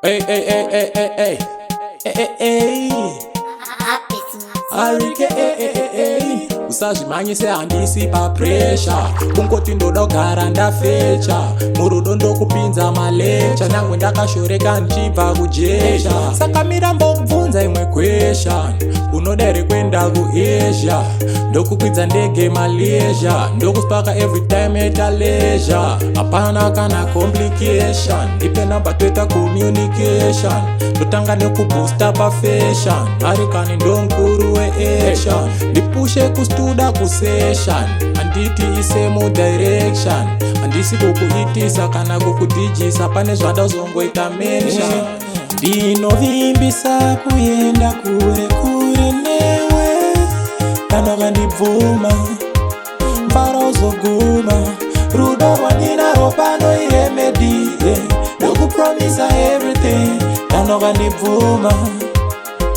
Hey, hey, hey, hey, hey, hey, hey, hey, hey. Arike, usazvimanyise handisi papresha kungoti ndoda kugara ndafecha murudo ndokupinza malecha nyangwe ndakashoreka ndichibva kujesha saka mirambobvunza imwe question unoda here kuenda kuAsia ndokukwidza ndege Malaysia ndokuspaka every time at leisure hapana kana complication ipe namba toita communication ndotanga nekuboosta pafashion arikani ndonkuru weaction ndipushe kustuda kusession handiti isemo direction handisi kukuitisa kana kukudijisa pane zvandazongoita mention ndinovimbisa kuenda kure kure newe kana vandibvuma mbarozoguma rudo rwandinaro pano iremedie ndokupromisa everything kana vandibvuma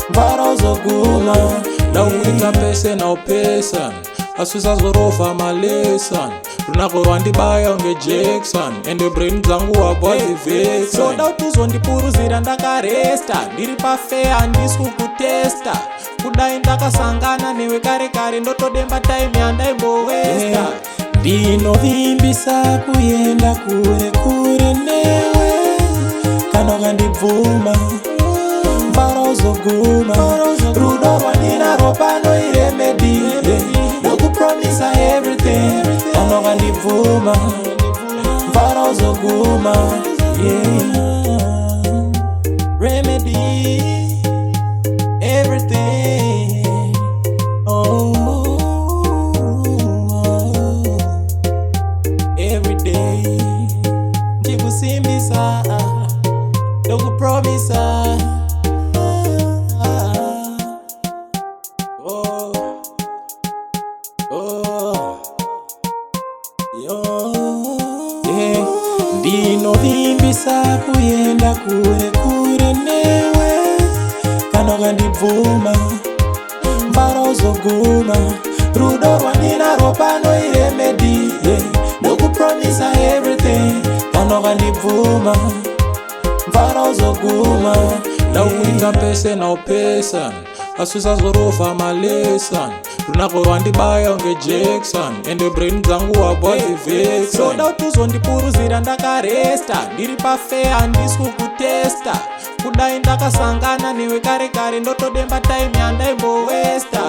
mbarozoguma ndauita pese naupesa asusazorova malesson runako rwandibaya unge Jackson ende brain dzangu wabwadzivexon soda utuzondipuruzira ndakaresta ndiri pafea handisi kukutesta kudai ndakasangana newe kare kare ndotodemba time yandaimbowesta ndinovimbisa kuenda kure kure newe kana ukandibvuma mbarozoguma rudo rwandinaro pano iremedie ndokupromisa everything kana ukandibvuma mbarozoguma remedy everything every day ndikusimbisa ndokupromisa ndinovimbisa kuenda kure kure newe kana ukandibvuma mbarozoguma rudo rwandinaro pano iremedie ndokupromisa everything kana ukandibvuma mbarozoguma ndauita pese naupesa asusazorova malesson runako rwandibaya unge Jackson ende brain dzangu wabwadzivexon soda utuzondipuruzira ndakaresta ndiri pafea handisi kukutesta kudai ndakasangana newe kare kare ndotodemba time yandaimbowesta